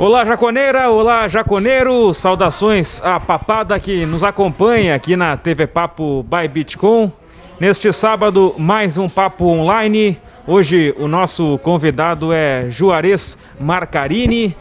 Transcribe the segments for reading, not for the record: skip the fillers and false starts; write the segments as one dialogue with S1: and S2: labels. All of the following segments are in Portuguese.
S1: Olá, jaconeira! Olá, jaconeiro! Saudações à papada que nos acompanha aqui na TV Papo by Bitcom. Neste sábado, mais um Papo Online. Hoje o nosso convidado é Juarez Marcarini,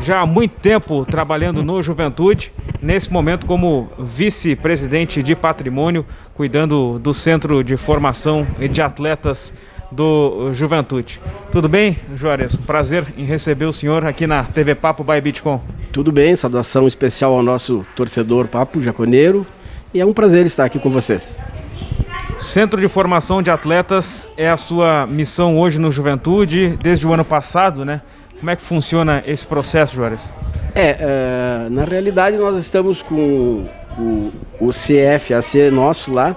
S1: já há muito tempo trabalhando no Juventude, nesse momento como vice-presidente de patrimônio, cuidando do Centro de Formação de Atletas do Juventude. Tudo bem, Juarez? Prazer em receber o senhor aqui na TV Papo by Bitcom.
S2: Tudo bem, saudação especial ao nosso torcedor Papo Jaconeiro, e é um prazer estar aqui com vocês.
S1: Centro de Formação de Atletas é a sua missão hoje no Juventude, desde o ano passado, né? Como é que funciona esse processo, Juarez?
S2: Na realidade nós estamos com o CFAC nosso lá,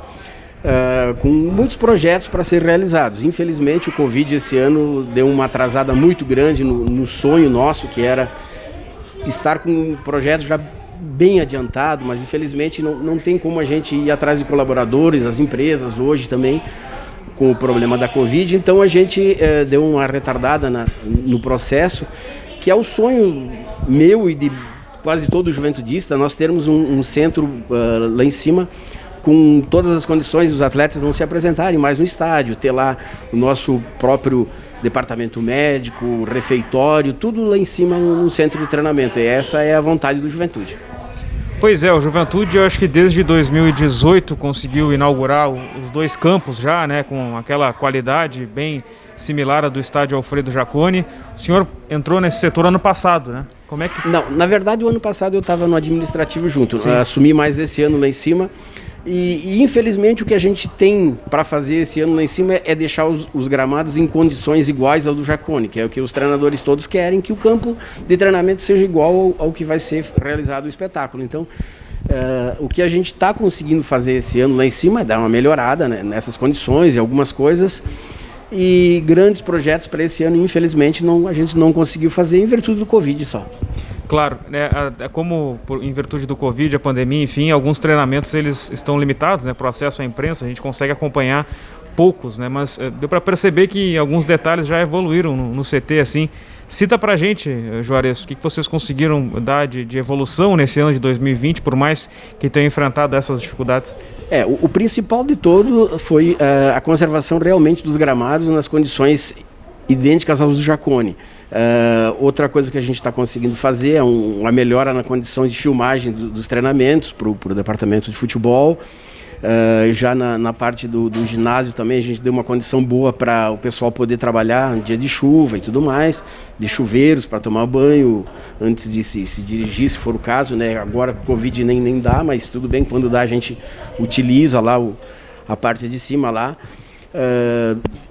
S2: com muitos projetos para ser realizados. Infelizmente o Covid esse ano deu uma atrasada muito grande no sonho nosso, que era estar com um projeto já bem adiantado, mas infelizmente não tem como a gente ir atrás de colaboradores, as empresas hoje também, com o problema da Covid. Então a gente deu uma retardada no processo, que é o sonho meu e de quase todo juventudista, nós termos um centro lá em cima, com todas as condições dos atletas não se apresentarem mais no estádio, ter lá o nosso próprio departamento médico, refeitório, tudo lá em cima no centro de treinamento. E essa é a vontade do Juventude.
S1: Pois é, o Juventude, eu acho que desde 2018 conseguiu inaugurar os dois campos já, né, com aquela qualidade bem similar à do estádio Alfredo Jaconi. O senhor entrou nesse setor ano passado, né? Como é que...
S2: Não, na verdade o ano passado eu estava no administrativo junto, assumi mais esse ano lá em cima. E infelizmente o que a gente tem para fazer esse ano lá em cima é deixar os gramados em condições iguais ao do Jaconi, que é o que os treinadores todos querem, que o campo de treinamento seja igual ao que vai ser realizado o espetáculo. Então, o que a gente está conseguindo fazer esse ano lá em cima é dar uma melhorada, né, nessas condições e algumas coisas. E grandes projetos para esse ano, infelizmente, a gente não conseguiu fazer em virtude do Covid só.
S1: Claro, né, como em virtude do Covid, a pandemia, enfim, alguns treinamentos eles estão limitados, né, para o acesso à imprensa, a gente consegue acompanhar poucos, né, mas deu para perceber que alguns detalhes já evoluíram no CT, assim. Cita para a gente, Juarez, o que vocês conseguiram dar de evolução nesse ano de 2020, por mais que tenham enfrentado essas dificuldades?
S2: O principal de todo foi a conservação realmente dos gramados nas condições idênticas aos do Jaconi. Outra coisa que a gente está conseguindo fazer é uma melhora na condição de filmagem dos treinamentos para o departamento de futebol. Já na parte do ginásio também a gente deu uma condição boa para o pessoal poder trabalhar no dia de chuva e tudo mais, de chuveiros para tomar banho antes de se dirigir, se for o caso, né? Agora com o Covid nem dá, mas tudo bem, quando dá a gente utiliza lá a parte de cima lá.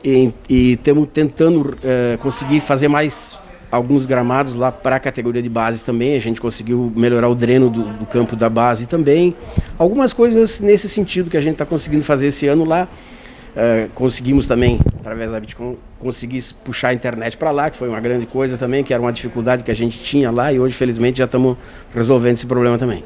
S2: E estamos tentando conseguir fazer mais alguns gramados lá para a categoria de base também. A gente conseguiu melhorar o dreno do campo da base também. Algumas coisas nesse sentido que a gente está conseguindo fazer esse ano lá. Conseguimos também, através da Bitcom, conseguir puxar a internet para lá, que foi uma grande coisa também, que era uma dificuldade que a gente tinha lá, e hoje felizmente já estamos resolvendo esse problema também.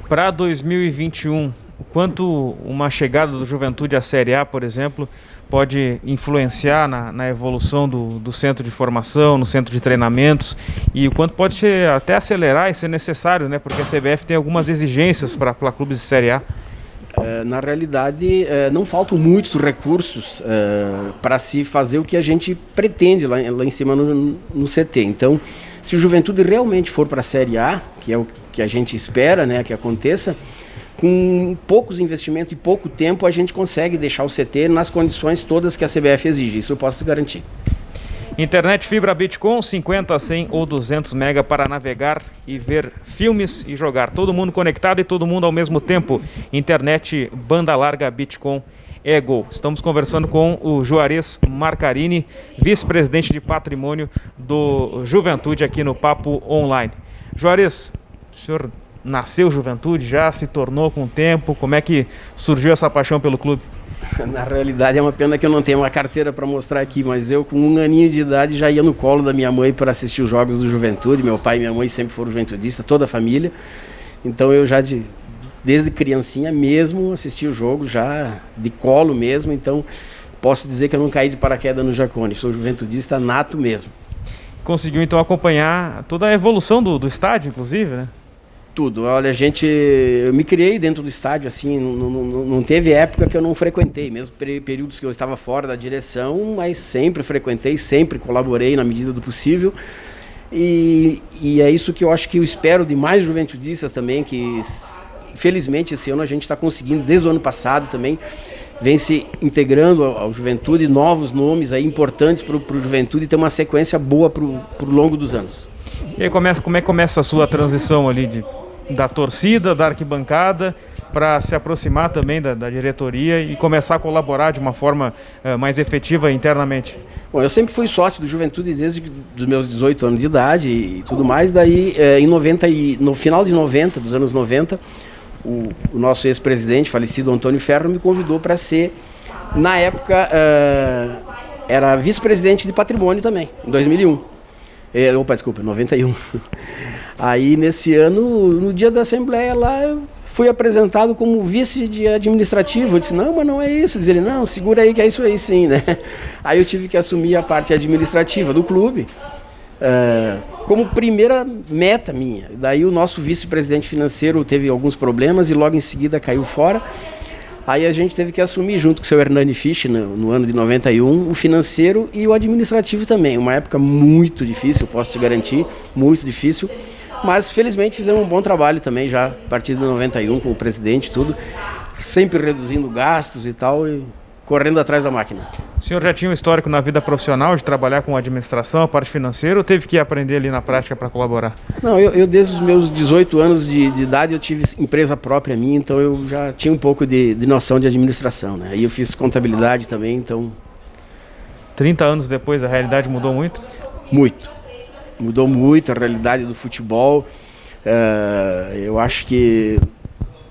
S1: Para 2021, o quanto uma chegada do Juventude à Série A, por exemplo, pode influenciar na evolução do centro de formação, no centro de treinamentos, e o quanto pode até acelerar e ser necessário, né? Porque a CBF tem algumas exigências para clubes de Série A.
S2: Na realidade, não faltam muitos recursos para se fazer o que a gente pretende lá em cima no CT. Então, se o Juventude realmente for para a Série A, que é o que a gente espera, né, que aconteça, com poucos investimentos e pouco tempo a gente consegue deixar o CT nas condições todas que a CBF exige, isso eu posso te garantir.
S1: Internet fibra Bitcom, 50, 100 ou 200 mega para navegar e ver filmes e jogar. Todo mundo conectado e todo mundo ao mesmo tempo. Internet banda larga Bitcom é gol. Estamos conversando com o Juarez Marcarini, vice-presidente de patrimônio do Juventude aqui no Papo Online. Juarez, o senhor nasceu Juventude, já se tornou com o tempo? Como é que surgiu essa paixão pelo clube?
S2: Na realidade é uma pena que eu não tenho uma carteira para mostrar aqui, mas eu com 1 aninho de idade já ia no colo da minha mãe para assistir os jogos do Juventude. Meu pai e minha mãe sempre foram juventudistas, toda a família. Então eu já desde criancinha mesmo assisti o jogo, já de colo mesmo. Então posso dizer que eu não caí de paraquedas no Jaconi, sou juventudista nato mesmo.
S1: conseguiu então acompanhar toda a evolução do estádio, inclusive, né?
S2: Tudo. Olha, eu me criei dentro do estádio, assim, não teve época que eu não frequentei, mesmo períodos que eu estava fora da direção, mas sempre frequentei, sempre colaborei na medida do possível. E é isso que eu acho que eu espero de mais juventudistas também, que felizmente esse ano a gente está conseguindo, desde o ano passado também, vem se integrando ao Juventude, novos nomes aí importantes para o Juventude ter uma sequência boa para o longo dos anos.
S1: E aí como é que começa a sua transição ali da torcida, da arquibancada, para se aproximar também da diretoria e começar a colaborar de uma forma mais efetiva internamente?
S2: Bom, eu sempre fui sócio do Juventude desde os meus 18 anos de idade e tudo mais. Daí, no final de 90, dos anos 90, o nosso ex-presidente, falecido Antônio Ferro, me convidou para ser, na época, era vice-presidente de patrimônio também, em 2001. Desculpa, 91. Aí, nesse ano, no dia da Assembleia lá, eu fui apresentado como vice de administrativo. Eu disse, não, mas não é isso. Diz ele, não, segura aí que é isso aí sim, né? Aí eu tive que assumir a parte administrativa do clube, como primeira meta minha. Daí o nosso vice-presidente financeiro teve alguns problemas e logo em seguida caiu fora. Aí a gente teve que assumir, junto com o seu Hernani Fisch, no ano de 91, o financeiro e o administrativo também. Uma época muito difícil, posso te garantir, muito difícil. Mas felizmente fizemos um bom trabalho também já, a partir de 91, com o presidente e tudo. Sempre reduzindo gastos e tal, e correndo atrás da máquina.
S1: O senhor já tinha um histórico na vida profissional de trabalhar com administração, a parte financeira, ou teve que aprender ali na prática para colaborar?
S2: Não, eu desde os meus 18 anos de idade eu tive empresa própria minha, então eu já tinha um pouco de noção de administração, né? Aí eu fiz contabilidade também, então...
S1: 30 anos depois a realidade mudou muito?
S2: Muito. Mudou muito a realidade do futebol. Eu acho que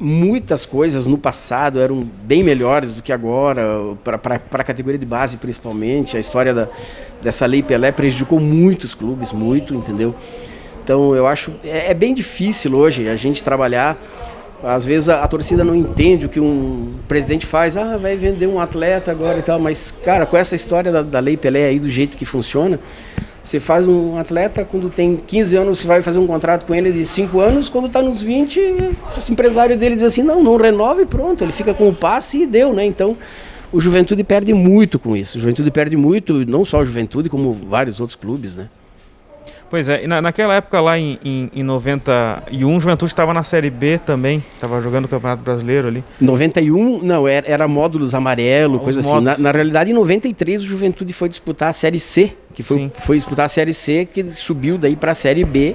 S2: muitas coisas no passado eram bem melhores do que agora, para a categoria de base principalmente. A história dessa Lei Pelé prejudicou muitos clubes, muito, entendeu? Então eu acho é bem difícil hoje a gente trabalhar. Às vezes a torcida não entende o que um presidente faz, vai vender um atleta agora e tal, mas cara, com essa história da Lei Pelé aí, do jeito que funciona, você faz um atleta, quando tem 15 anos, você vai fazer um contrato com ele de 5 anos, quando está nos 20, o empresário dele diz assim, não renova e pronto, ele fica com o passe e deu, né? Então, o Juventude perde muito com isso. O Juventude perde muito, não só o Juventude, como vários outros clubes, né?
S1: Pois é, e naquela época lá em 91, o Juventude estava na Série B também, estava jogando o Campeonato Brasileiro ali.
S2: 91, não, era módulos amarelo, coisa assim.
S1: Módulos.
S2: Na realidade, em 93, o Juventude foi disputar a Série C, que foi disputar a Série C, que subiu daí para a Série B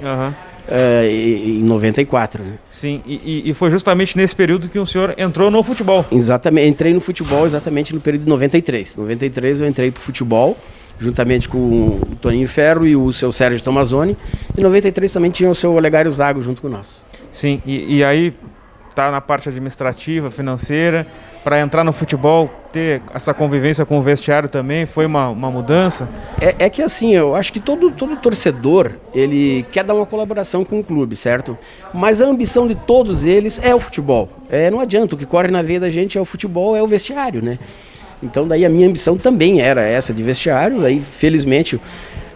S2: em 94. Né?
S1: Sim, e foi justamente nesse período que o senhor entrou no futebol.
S2: Exatamente, entrei no futebol exatamente no período de 93. Em 93 eu entrei para o futebol, juntamente com o Toninho Ferro e o seu Sérgio Tomazoni. Em 93 também tinha o seu Olegário Zago junto com nós.
S1: Sim, e aí tá na parte administrativa, financeira, para entrar no futebol, ter essa convivência com o vestiário também, foi uma mudança?
S2: É que assim, eu acho que todo torcedor, ele quer dar uma colaboração com o clube, certo? Mas a ambição de todos eles é o futebol. Não adianta, o que corre na veia da gente é o futebol, é o vestiário, né? Então daí a minha ambição também era essa de vestiário, daí felizmente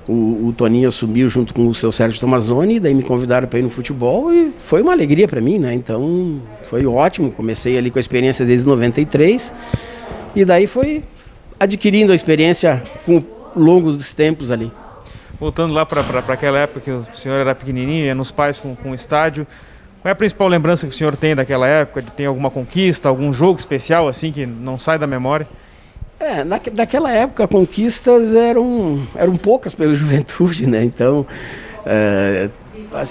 S2: o Toninho assumiu junto com o seu Sérgio Tomazoni, daí me convidaram para ir no futebol e foi uma alegria para mim, né? Então foi ótimo, comecei ali com a experiência desde 93 e daí foi adquirindo a experiência com o longo dos tempos ali.
S1: Voltando lá para aquela época que o senhor era pequenininho, ia nos pais com o estádio, qual é a principal lembrança que o senhor tem daquela época? Tem alguma conquista, algum jogo especial assim que não sai da memória?
S2: Naquela época, conquistas eram poucas pela Juventude, né? Então,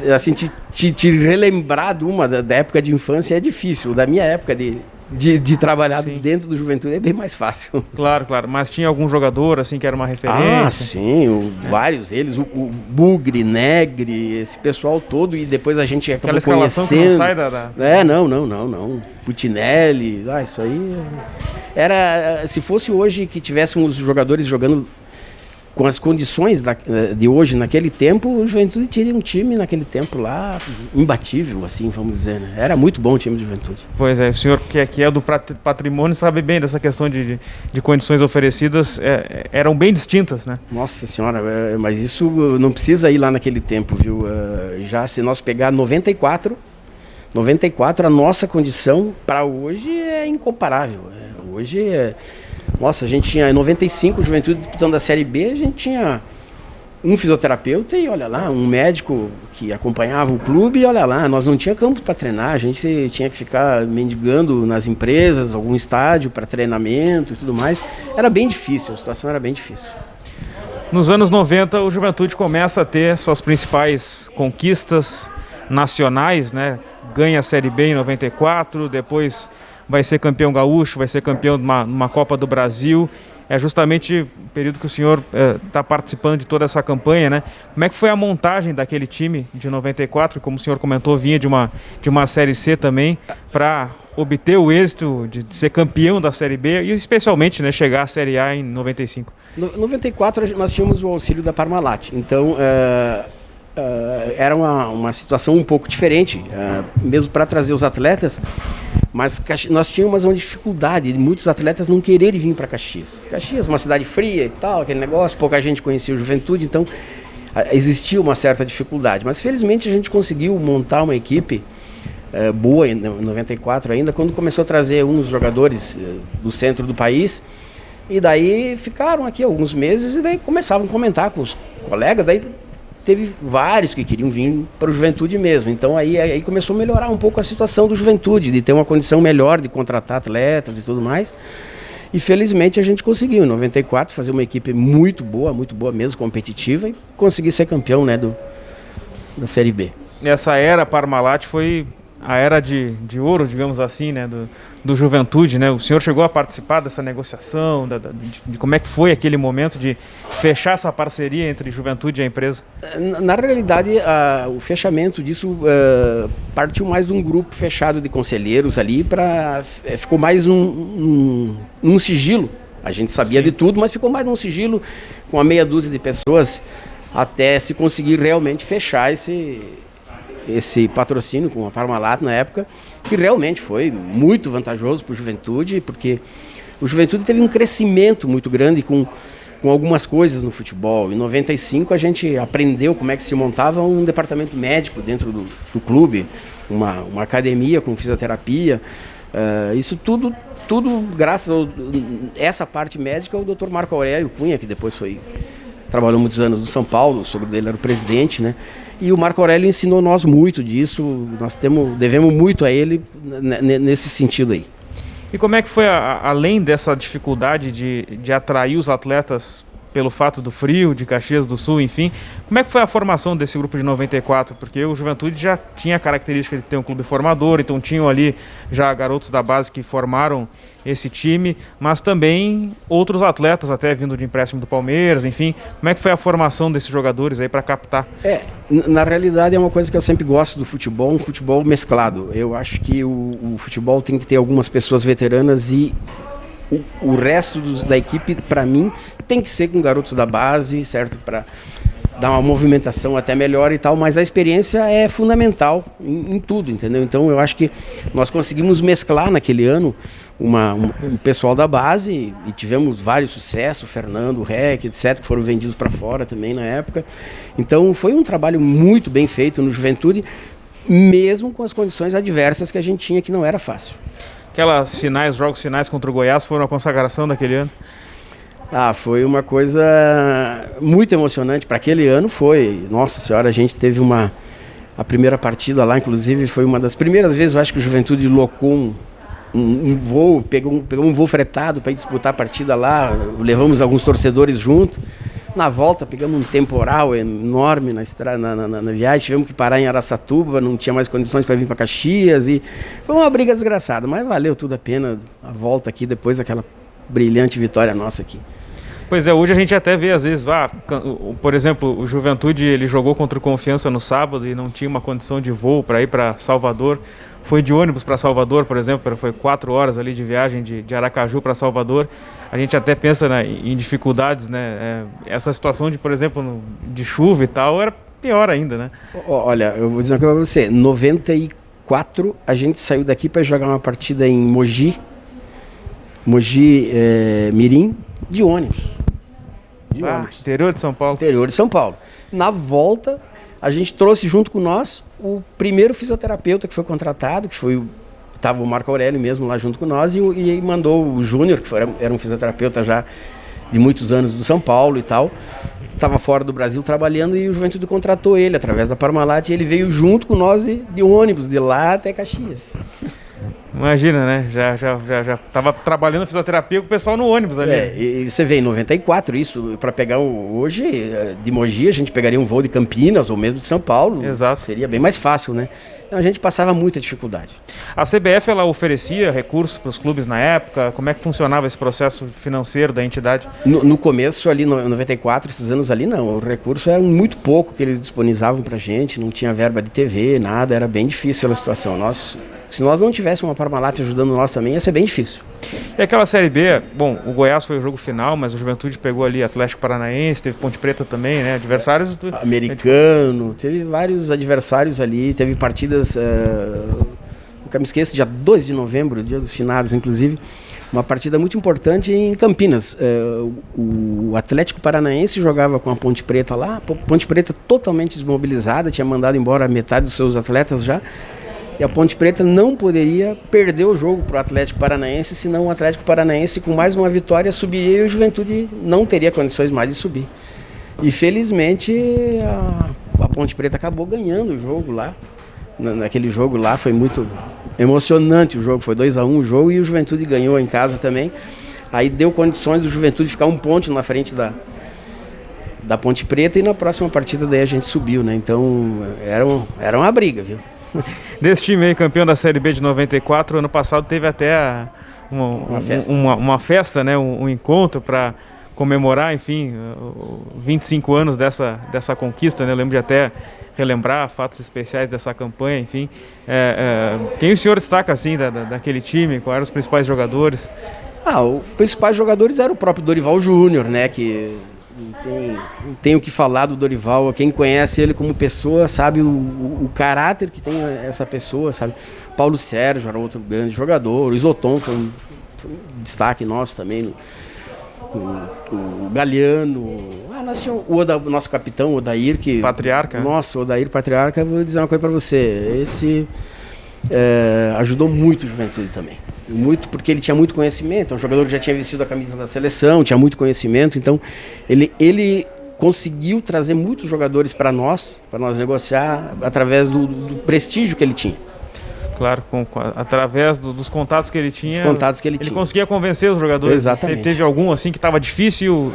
S2: assim, te relembrar de uma da época de infância é difícil. Da minha época de trabalhar dentro do Juventude é bem mais fácil.
S1: Claro. Mas tinha algum jogador assim que era uma referência?
S2: Sim, vários deles. O Bugre, Negre, esse pessoal todo. E depois a gente acabou conhecendo.
S1: Que não sai da...
S2: Não. Putinelli, isso aí... se fosse hoje que tivéssemos jogadores jogando com as condições de hoje, naquele tempo, o Juventude teria um time naquele tempo lá imbatível, assim, vamos dizer, né? Era muito bom o time do Juventude.
S1: Pois é, o senhor que é do patrimônio sabe bem dessa questão de condições oferecidas, eram bem distintas, né?
S2: Nossa senhora, mas isso não precisa ir lá naquele tempo, viu? Já se nós pegar 94, a nossa condição para hoje é incomparável. Hoje nossa, a gente tinha em 95 o Juventude disputando a Série B, a gente tinha um fisioterapeuta e olha lá, um médico que acompanhava o clube e olha lá, nós não tinha campo para treinar, a gente tinha que ficar mendigando nas empresas, algum estádio para treinamento e tudo mais. Era bem difícil, a situação era bem difícil.
S1: Nos anos 90 o Juventude começa a ter suas principais conquistas nacionais, né? Ganha a Série B em 94, depois vai ser campeão gaúcho, vai ser campeão de uma Copa do Brasil. É justamente o período que o senhor está participando de toda essa campanha, né? Como é que foi a montagem daquele time de 94, que, como o senhor comentou, vinha de uma Série C também, para obter o êxito de ser campeão da Série B e especialmente, né, chegar à Série A em 95? Em
S2: 94 nós tínhamos o auxílio da Parmalat, então era uma situação um pouco diferente, mesmo para trazer os atletas. Mas nós tínhamos uma dificuldade de muitos atletas não quererem vir para Caxias. Caxias, uma cidade fria e tal, aquele negócio, pouca gente conhecia o Juventude, então existia uma certa dificuldade. Mas felizmente a gente conseguiu montar uma equipe boa em 94 ainda, quando começou a trazer uns jogadores do centro do país, e daí ficaram aqui alguns meses e daí começavam a comentar com os colegas, daí teve vários que queriam vir para o Juventude mesmo. Então aí começou a melhorar um pouco a situação do Juventude, de ter uma condição melhor de contratar atletas e tudo mais. E felizmente a gente conseguiu, em 94, fazer uma equipe muito boa mesmo, competitiva, e conseguir ser campeão, né, da Série B.
S1: Essa era Parmalat foi a era de ouro, digamos assim, né, do Juventude, né? O senhor chegou a participar dessa negociação, de como é que foi aquele momento de fechar essa parceria entre Juventude e a empresa?
S2: Na realidade, o fechamento disso partiu mais de um grupo fechado de conselheiros ali, ficou mais num sigilo. A gente sabia
S1: Sim.
S2: de tudo, mas ficou mais num sigilo com uma meia dúzia de pessoas até se conseguir realmente fechar esse patrocínio com a Parmalat na época, que realmente foi muito vantajoso para o Juventude, porque o Juventude teve um crescimento muito grande com algumas coisas no futebol. Em 95 a gente aprendeu como é que se montava um departamento médico dentro do clube, uma academia com fisioterapia, isso tudo graças a essa parte médica, o Dr. Marco Aurélio Cunha, que depois trabalhou muitos anos no São Paulo, o sogro dele era o presidente, né? E o Marco Aurélio ensinou nós muito disso, nós devemos muito a ele nesse sentido aí.
S1: E como é que foi, além dessa dificuldade de atrair os atletas pelo fato do frio, de Caxias do Sul, enfim, como é que foi a formação desse grupo de 94? Porque o Juventude já tinha a característica de ter um clube formador, então tinham ali já garotos da base que formaram esse time, mas também outros atletas até vindo de empréstimo do Palmeiras, enfim. Como é que foi a formação desses jogadores aí para captar?
S2: Na realidade é uma coisa que eu sempre gosto do futebol, um futebol mesclado. Eu acho que o futebol tem que ter algumas pessoas veteranas e o resto da equipe, para mim, tem que ser com garotos da base, certo? Para dar uma movimentação até melhor e tal, mas a experiência é fundamental em tudo, entendeu? Então eu acho que nós conseguimos mesclar naquele ano um pessoal da base e tivemos vários sucessos, o Fernando, o Rec, etc., que foram vendidos para fora também na época. Então foi um trabalho muito bem feito no Juventude, mesmo com as condições adversas que a gente tinha, que não era fácil.
S1: Aquelas jogos finais contra o Goiás foram a consagração daquele ano?
S2: Foi uma coisa muito emocionante. Para aquele ano foi. Nossa Senhora, a gente teve a primeira partida lá, inclusive, foi uma das primeiras vezes, eu acho que o Juventude locou um voo, pegou um voo fretado para ir disputar a partida lá, levamos alguns torcedores junto. Na volta pegamos um temporal enorme na viagem, tivemos que parar em Araçatuba, não tinha mais condições para vir para Caxias e foi uma briga desgraçada, mas valeu tudo a pena a volta aqui depois daquela brilhante vitória nossa aqui.
S1: Pois é, hoje a gente até vê às vezes, por exemplo, o Juventude ele jogou contra o Confiança no sábado e não tinha uma condição de voo para ir para Salvador, foi de ônibus para Salvador, por exemplo, foi 4 horas ali de viagem de Aracaju para Salvador. A gente até pensa, né, em dificuldades, né? Essa situação de, por exemplo, de chuva e tal, era pior ainda, né?
S2: Olha, eu vou dizer uma coisa para você. Em 94, a gente saiu daqui para jogar uma partida em Mogi Mirim, de ônibus.
S1: Interior de São Paulo.
S2: Interior de São Paulo. Na volta, a gente trouxe junto com nós o primeiro fisioterapeuta que foi contratado, estava o Marco Aurélio mesmo lá junto com nós, e mandou o Júnior, que era um fisioterapeuta já de muitos anos do São Paulo e tal, estava fora do Brasil trabalhando, e o Juventude contratou ele através da Parmalat, e ele veio junto com nós de ônibus, de lá até Caxias.
S1: Imagina, né? Já estava trabalhando fisioterapia com o pessoal no ônibus ali.
S2: E você vê, em 94, isso, para pegar hoje, de Mogi, a gente pegaria um voo de Campinas ou mesmo de São Paulo.
S1: Exato.
S2: Seria bem mais fácil, né? Então a gente passava muita dificuldade.
S1: A CBF, ela oferecia recursos para os clubes na época? Como é que funcionava esse processo financeiro da entidade?
S2: No começo, ali, em 94, esses anos ali, não. O recurso era muito pouco que eles disponibilizavam para a gente, não tinha verba de TV, nada, era bem difícil a situação. Se nós não tivéssemos uma Parmalat ajudando nós também, ia ser bem difícil.
S1: E aquela Série B, bom, o Goiás foi o jogo final, mas o Juventude pegou ali Atlético Paranaense, teve Ponte Preta também, né? Adversários...
S2: Americano, teve vários adversários ali, teve partidas... nunca me esqueço, dia 2 de novembro, dia dos finados, inclusive, uma partida muito importante em Campinas. O Atlético Paranaense jogava com a Ponte Preta lá, a Ponte Preta totalmente desmobilizada, tinha mandado embora metade dos seus atletas já, e a Ponte Preta não poderia perder o jogo para o Atlético Paranaense, senão o Atlético Paranaense, com mais uma vitória, subiria, e o Juventude não teria condições mais de subir. E felizmente a Ponte Preta acabou ganhando o jogo lá. Naquele jogo lá foi muito emocionante o jogo, foi 2-1 o jogo, e o Juventude ganhou em casa também. Aí deu condições do Juventude ficar um ponto na frente da Ponte Preta, e na próxima partida daí a gente subiu, né? Então era uma briga, viu?
S1: Desse time aí, campeão da Série B de 94, ano passado teve até uma festa, né? Um encontro para comemorar, enfim, 25 anos dessa conquista, né? Eu lembro de até relembrar fatos especiais dessa campanha, enfim. Quem o senhor destaca, assim, daquele time? Quais eram os principais jogadores?
S2: Os principais jogadores eram o próprio Dorival Júnior, né? Que não tem o que falar do Dorival. Quem conhece ele como pessoa sabe o caráter que tem essa pessoa, sabe? Paulo Sérgio era outro grande jogador, o Isoton foi um destaque nosso também, o Galeano, nós tínhamos o nosso capitão, o Odair, que...
S1: Patriarca?
S2: Nossa, o Odair Patriarca, vou dizer uma coisa para você, esse ajudou muito o Juventude também. Muito, porque ele tinha muito conhecimento, é um jogador que já tinha vestido a camisa da seleção, tinha muito conhecimento, então ele conseguiu trazer muitos jogadores para nós negociar através do prestígio que ele tinha.
S1: Claro, através dos contatos que ele tinha. Ele conseguia convencer os jogadores.
S2: Exatamente.
S1: Teve algum assim que estava difícil?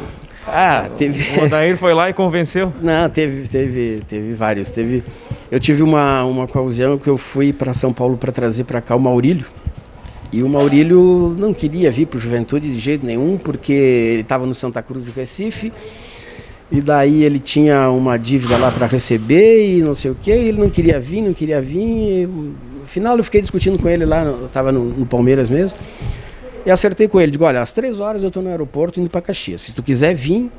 S2: Teve.
S1: O Odair foi lá e convenceu?
S2: Não, teve vários. Eu tive uma ocasião que eu fui para São Paulo para trazer para cá o Maurílio. E o Maurílio não queria vir para o Juventude de jeito nenhum, porque ele estava no Santa Cruz de Recife, e daí ele tinha uma dívida lá para receber e não sei o que, ele não queria vir. E, no final eu fiquei discutindo com ele lá, eu estava no Palmeiras mesmo, e acertei com ele, digo, olha, às 3 horas eu estou no aeroporto indo para Caxias, se tu quiser vir,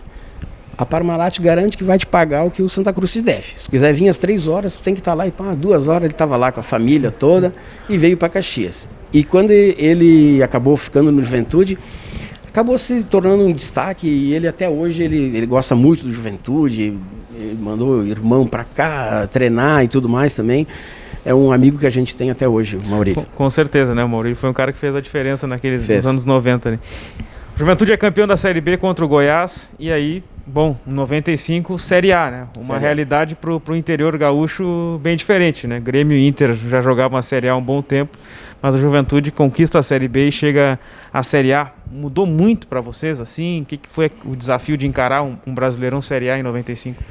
S2: a Parmalat garante que vai te pagar o que o Santa Cruz te deve. Se tu quiser vir às 3 horas, tu tem que estar lá, e 2 horas ele estava lá com a família toda e veio para Caxias. E quando ele acabou ficando no Juventude, acabou se tornando um destaque, e ele até hoje ele gosta muito do Juventude, ele mandou o irmão para cá treinar e tudo mais também. É um amigo que a gente tem até hoje, o Maurílio.
S1: Com certeza, né? O Maurílio foi um cara que fez a diferença nos anos 90, né? O Juventude é campeão da Série B contra o Goiás, e aí, bom, 95, Série A, né? Uma realidade pro interior gaúcho bem diferente, né? Grêmio e Inter já jogavam a Série A há um bom tempo, mas a Juventude conquista a Série B e chega à Série A. Mudou muito para vocês, assim? O que foi o desafio de encarar um Brasileirão Série A em 95?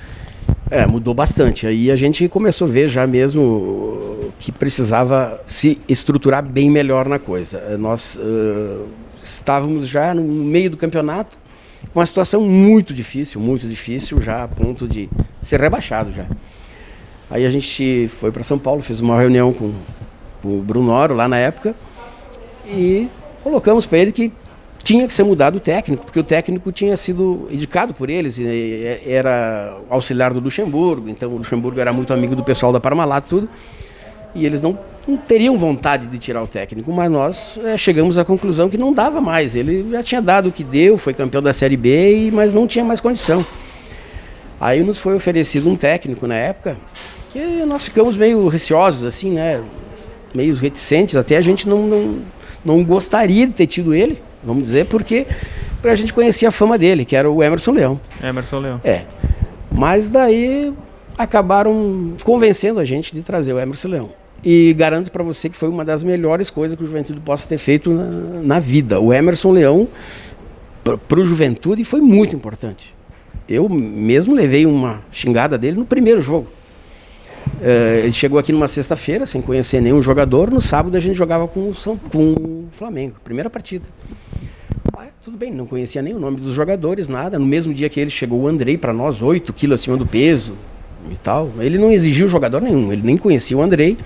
S2: Mudou bastante. Aí a gente começou a ver já mesmo que precisava se estruturar bem melhor na coisa. Nós estávamos já no meio do campeonato, com uma situação muito difícil, já a ponto de ser rebaixado já. Aí a gente foi para São Paulo, fez uma reunião com o Brunoro lá na época, e colocamos para ele que tinha que ser mudado o técnico, porque o técnico tinha sido indicado por eles, era auxiliar do Luxemburgo, então o Luxemburgo era muito amigo do pessoal da Parmalat, tudo, e eles não teriam vontade de tirar o técnico, mas nós chegamos à conclusão que não dava mais. Ele já tinha dado o que deu, foi campeão da Série B, mas não tinha mais condição. Aí nos foi oferecido um técnico na época, que nós ficamos meio receosos, assim, né? Meio reticentes, até a gente não gostaria de ter tido ele, vamos dizer, porque a gente conhecia a fama dele, que era o Emerson Leão.
S1: Emerson Leão.
S2: Mas daí acabaram convencendo a gente de trazer o Emerson Leão. E garanto para você que foi uma das melhores coisas que o Juventude possa ter feito na vida. O Emerson Leão, para o Juventude, foi muito importante. Eu mesmo levei uma xingada dele no primeiro jogo. Ele chegou aqui numa sexta-feira, sem conhecer nenhum jogador. No sábado a gente jogava com o Flamengo, primeira partida. Tudo bem, não conhecia nem o nome dos jogadores, nada. No mesmo dia que ele chegou o Andrei para nós, 8 quilos acima do peso e tal. Ele não exigiu jogador nenhum, ele nem conhecia o Andrei.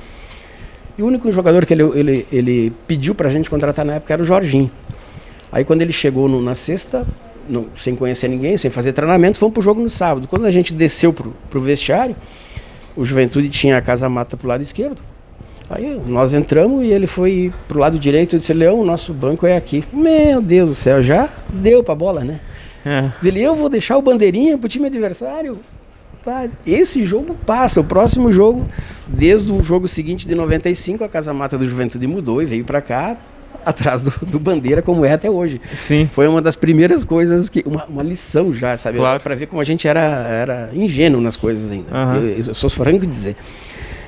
S2: E o único jogador que ele pediu pra gente contratar na época era o Jorginho. Aí quando ele chegou na sexta, sem conhecer ninguém, sem fazer treinamento, fomos pro jogo no sábado. Quando a gente desceu pro vestiário, o Juventude tinha a casa-mata pro lado esquerdo. Aí nós entramos e ele foi pro lado direito e disse: Leão, o nosso banco é aqui. Meu Deus do céu, já deu pra bola, né? Ele, eu vou deixar o bandeirinha pro time adversário? Esse jogo passa, o próximo jogo, desde o jogo seguinte de 95, a casa-mata do Juventude mudou e veio para cá, atrás do Bandeira, como é até hoje.
S1: Sim.
S2: Foi uma das primeiras coisas, uma lição já, sabe?
S1: Claro.
S2: Para ver como a gente era ingênuo nas coisas ainda. Eu sou franco de dizer.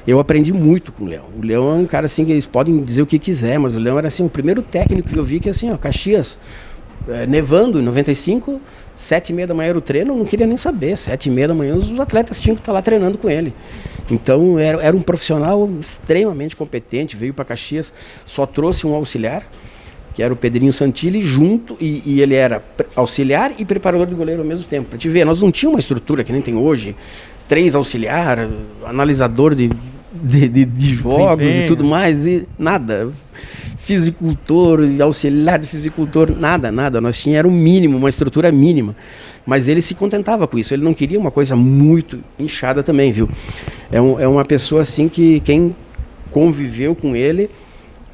S2: Eu aprendi muito com o Leão. O Leão é um cara assim que eles podem dizer o que quiser, mas o Leão era assim, o primeiro técnico que eu vi que assim, ó, Caxias, nevando em 95, 7h30 da manhã era o treino, eu não queria nem saber. 7h30 da manhã os atletas tinham que estar lá treinando com ele. Então era um profissional extremamente competente, veio para Caxias, só trouxe um auxiliar, que era o Pedrinho Santilli, junto, e ele era auxiliar e preparador de goleiro ao mesmo tempo. Para te ver, nós não tínhamos uma estrutura que nem tem hoje, 3 auxiliar, analisador de jogos e tudo mais, e nada. Fisicultor, auxiliar de fisicultor, nada. Nós tínhamos, era o mínimo, uma estrutura mínima. Mas ele se contentava com isso, ele não queria uma coisa muito inchada também, viu? É uma pessoa assim que quem conviveu com ele,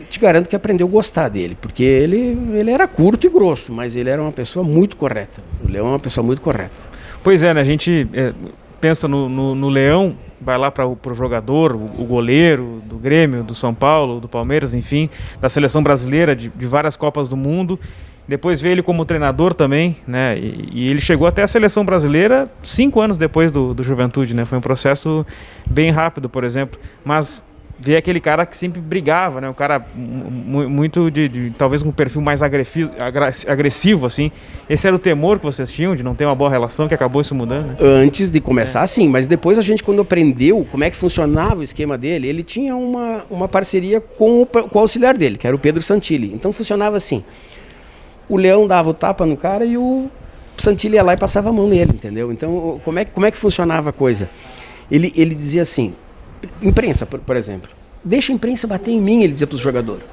S2: te garanto que aprendeu a gostar dele, porque ele era curto e grosso, mas ele era uma pessoa muito correta. O Leão é uma pessoa muito correta.
S1: Pois é, né? A gente pensa no Leão, vai lá para o jogador, o goleiro do Grêmio, do São Paulo, do Palmeiras, enfim, da seleção brasileira, de várias Copas do Mundo. Depois veio ele como treinador também, né? E ele chegou até a seleção brasileira 5 anos depois do Juventude, né? Foi um processo bem rápido, por exemplo. Mas ver aquele cara que sempre brigava, né? Um cara muito talvez com um perfil mais agressivo, assim. Esse era o temor que vocês tinham de não ter uma boa relação, que acabou isso mudando, né?
S2: Antes de começar, sim, mas depois a gente, quando aprendeu como é que funcionava o esquema dele, ele tinha uma parceria com o auxiliar dele, que era o Pedro Santilli. Então funcionava assim: o Leão dava o tapa no cara e o Santilli ia lá e passava a mão nele, entendeu? Então como é que funcionava a coisa? Ele dizia assim: imprensa, por exemplo, deixa a imprensa bater em mim, ele dizia para os jogadores.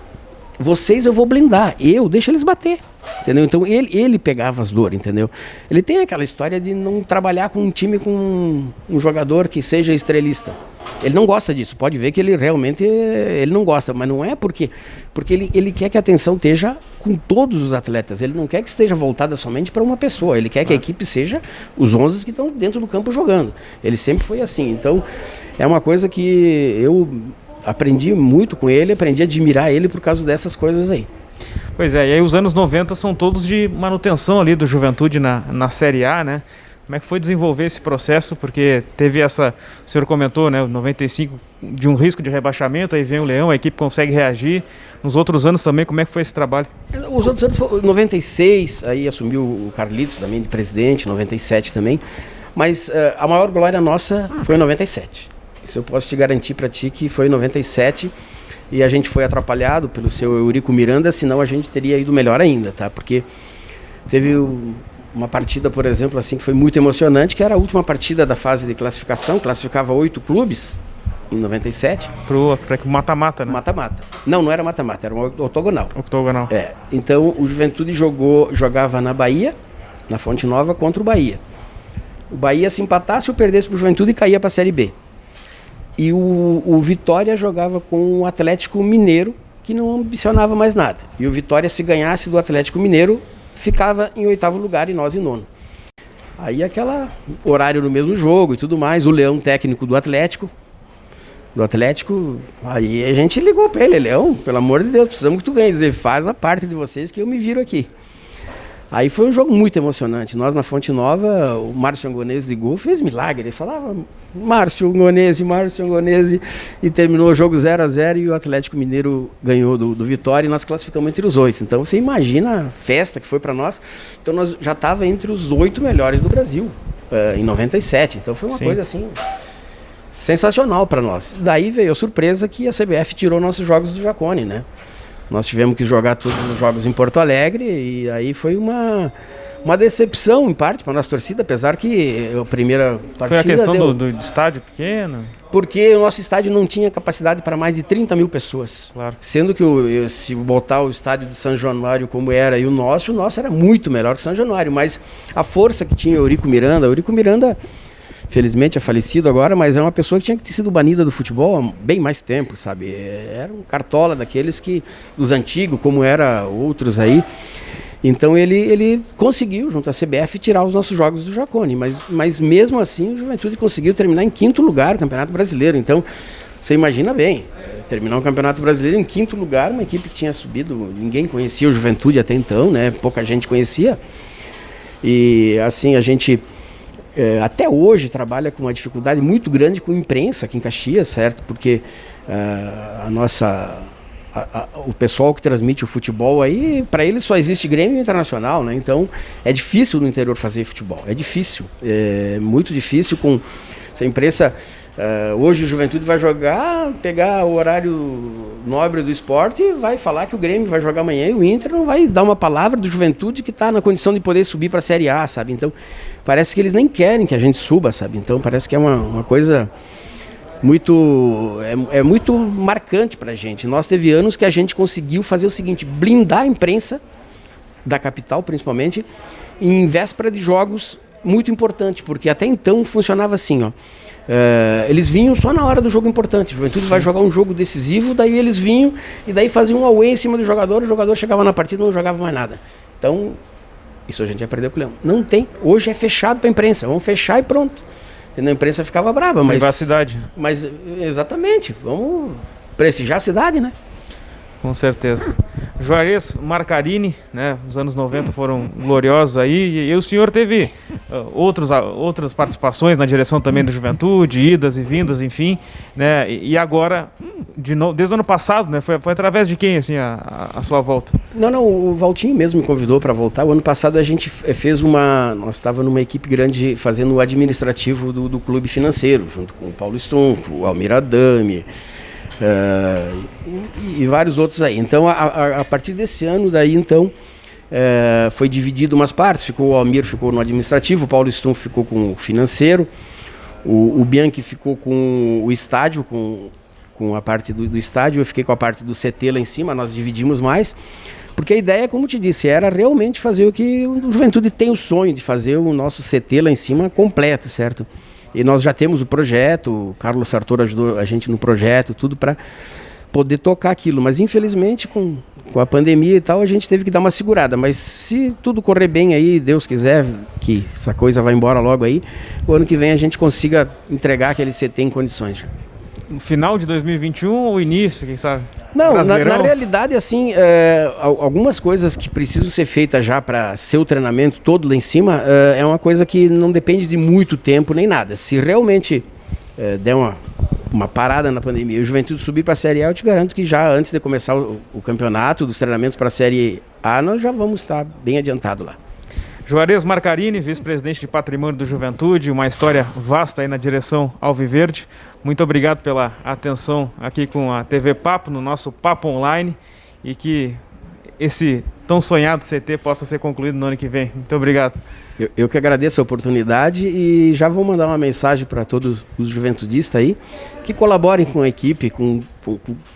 S2: Vocês eu vou blindar, deixa eles bater, entendeu? Então ele pegava as dores, entendeu? Ele tem aquela história de não trabalhar com um time com um jogador que seja estrelista. Ele não gosta disso, pode ver que ele realmente ele não gosta, mas não é porque ele quer que a atenção esteja com todos os atletas, ele não quer que esteja voltada somente para uma pessoa, ele quer que a equipe seja os 11 que estão dentro do campo jogando. Ele sempre foi assim, então é uma coisa que eu aprendi muito com ele, aprendi a admirar ele por causa dessas coisas aí.
S1: Pois é, e aí os anos 90 são todos de manutenção ali do Juventude na Série A, né? Como é que foi desenvolver esse processo? Porque teve o senhor comentou, né, 95 de um risco de rebaixamento, aí vem o Leão, a equipe consegue reagir. Nos outros anos também, como é que foi esse trabalho?
S2: Os outros anos, 96, aí assumiu o Carlitos também de presidente, 97 também, mas a maior glória nossa foi em 97. Isso eu posso te garantir para ti que foi em 97 e a gente foi atrapalhado pelo seu Eurico Miranda, senão a gente teria ido melhor ainda, tá? Porque teve uma partida, por exemplo, assim, que foi muito emocionante, que era a última partida da fase de classificação, classificava 8 clubes, em 97.
S1: Para mata-mata, né?
S2: Mata-mata. Não era mata-mata, era um octogonal.
S1: Octogonal.
S2: Então o Juventude jogava na Bahia, na Fonte Nova, contra o Bahia. O Bahia se empatasse ou perdesse para o Juventude e caía para a Série B. E o Vitória jogava com o Atlético Mineiro, que não ambicionava mais nada. E o Vitória, se ganhasse do Atlético Mineiro, ficava em 8º lugar e nós em 9º. Aí aquela horário no mesmo jogo e tudo mais, o Leão, técnico do Atlético, aí a gente ligou para ele: Leão, pelo amor de Deus, precisamos que tu ganhe. Dizer, faz a parte de vocês que eu me viro aqui. Aí foi um jogo muito emocionante. Nós na Fonte Nova, o Márcio Angonese ligou, fez milagre. Ele falava Márcio Angonese, e terminou o jogo 0-0 e o Atlético Mineiro ganhou do Vitória e nós classificamos entre os 8. Então você imagina a festa que foi para nós. Então nós já estava entre os 8 melhores do Brasil, em 97. Então foi uma coisa assim sensacional para nós. Daí veio a surpresa que a CBF tirou nossos jogos do Jacone, né? Nós tivemos que jogar todos os jogos em Porto Alegre e aí foi uma decepção, em parte, para a nossa torcida, apesar que a primeira partida...
S1: Foi a questão do estádio pequeno?
S2: Porque o nosso estádio não tinha capacidade para mais de 30 mil pessoas.
S1: Claro.
S2: Sendo que se botar o estádio de São Januário como era e o nosso era muito melhor que São Januário, mas a força que tinha o Eurico Miranda, felizmente é falecido agora, mas é uma pessoa que tinha que ter sido banida do futebol há bem mais tempo, sabe? Era um cartola daqueles dos antigos, como era outros aí. Então ele conseguiu, junto à CBF, tirar os nossos jogos do Jacone, mas mesmo assim o Juventude conseguiu terminar em 5º lugar no Campeonato Brasileiro. Então você imagina bem, terminar o Campeonato Brasileiro em 5º lugar, uma equipe que tinha subido, ninguém conhecia o Juventude até então, né? Pouca gente conhecia. E assim, a gente até hoje trabalha com uma dificuldade muito grande com a imprensa aqui em Caxias, certo? Porque o pessoal que transmite o futebol aí, para eles só existe Grêmio Internacional, né? Então é difícil no interior fazer futebol, é difícil, muito difícil com essa imprensa. Hoje o Juventude vai pegar o horário nobre do esporte e vai falar que o Grêmio vai jogar amanhã e o Inter não vai dar uma palavra do Juventude que está na condição de poder subir para a Série A, sabe? Então parece que eles nem querem que a gente suba, sabe? Então parece que é uma coisa muito marcante para a gente. Nós teve anos que a gente conseguiu fazer o seguinte: blindar a imprensa da capital, principalmente, em véspera de jogos muito importantes, porque até então funcionava assim, ó. Eles vinham só na hora do jogo importante. O Juventude vai jogar um jogo decisivo, daí eles vinham e daí faziam um away em cima do jogador, o jogador chegava na partida e não jogava mais nada. Então, isso a gente ia perder com o Leão. Não tem. Hoje é fechado para a imprensa. Vamos fechar e pronto. E a imprensa ficava brava.
S1: Privacidade.
S2: Mas, exatamente. Vamos prestigiar a cidade, né?
S1: Com certeza. Juarez Marcarini, né? Os anos 90 foram gloriosos aí. E o senhor teve outras participações na direção também da Juventude, idas e vindas, enfim, né? E agora, de novo, desde o ano passado, né? Foi através de quem, assim, a sua volta?
S2: Não, o Valtinho mesmo me convidou para voltar. O ano passado a gente fez nós estávamos numa equipe grande fazendo o administrativo do clube financeiro, junto com o Paulo Stumpo, o Almir Adame, e vários outros aí. Então a partir desse ano daí, então, foi dividido umas partes. O Almir ficou no administrativo, o Paulo Stumpo ficou com o financeiro, o Bianchi ficou com o estádio, com a parte do estádio. Eu fiquei com a parte do CT lá em cima. Nós dividimos mais, porque a ideia, como te disse, era realmente fazer o que o Juventude tem o sonho de fazer, o nosso CT lá em cima completo, certo? E nós já temos o projeto, o Carlos Sartor ajudou a gente no projeto, tudo para poder tocar aquilo. Mas infelizmente com a pandemia e tal, a gente teve que dar uma segurada. Mas se tudo correr bem aí, Deus quiser, que essa coisa vai embora logo aí, o ano que vem a gente consiga entregar aquele CT em condições.
S1: No final de 2021 ou início, quem sabe?
S2: Não, na realidade, assim, algumas coisas que precisam ser feitas já para ser o treinamento todo lá em cima, é uma coisa que não depende de muito tempo nem nada. Se realmente der uma parada na pandemia e o Juventude subir para a Série A, eu te garanto que já antes de começar o campeonato, dos treinamentos para a Série A, nós já vamos estar bem adiantado lá.
S1: Juarez Marcarini, vice-presidente de Patrimônio do Juventude, uma história vasta aí na direção alviverde. Muito obrigado pela atenção aqui com a TV Papo, no nosso Papo Online, e que esse tão sonhado CT possa ser concluído no ano que vem. Muito obrigado.
S2: Eu que agradeço a oportunidade e já vou mandar uma mensagem para todos os juventudistas aí, que colaborem com a equipe, com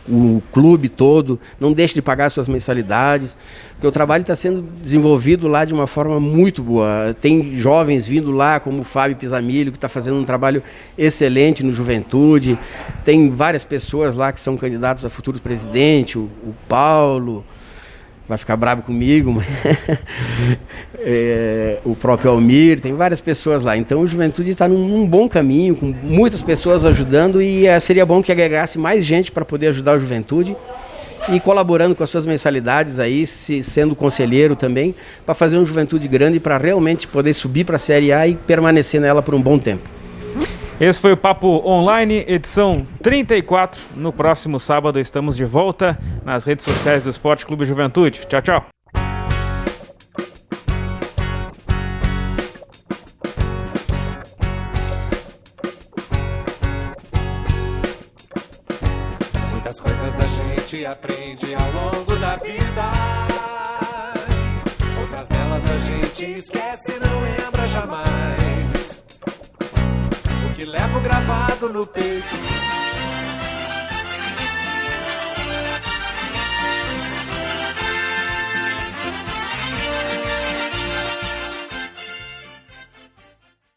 S2: o clube todo, não deixe de pagar suas mensalidades, porque o trabalho está sendo desenvolvido lá de uma forma muito boa. Tem jovens vindo lá, como o Fábio Pisamilho, que está fazendo um trabalho excelente no Juventude, tem várias pessoas lá que são candidatos a futuro presidente, o Paulo... vai ficar bravo comigo, mas o próprio Almir, tem várias pessoas lá. Então o Juventude está num bom caminho, com muitas pessoas ajudando e seria bom que agregasse mais gente para poder ajudar o Juventude e colaborando com as suas mensalidades aí, sendo conselheiro também, para fazer um Juventude grande para realmente poder subir para a Série A e permanecer nela por um bom tempo.
S1: Esse foi o Papo Online, edição 34. No próximo sábado estamos de volta nas redes sociais do Esporte Clube Juventude. Tchau, tchau.
S3: Muitas coisas a gente aprende ao longo da vida. Outras delas a gente esquece e não lembra jamais. Que levo gravado no peito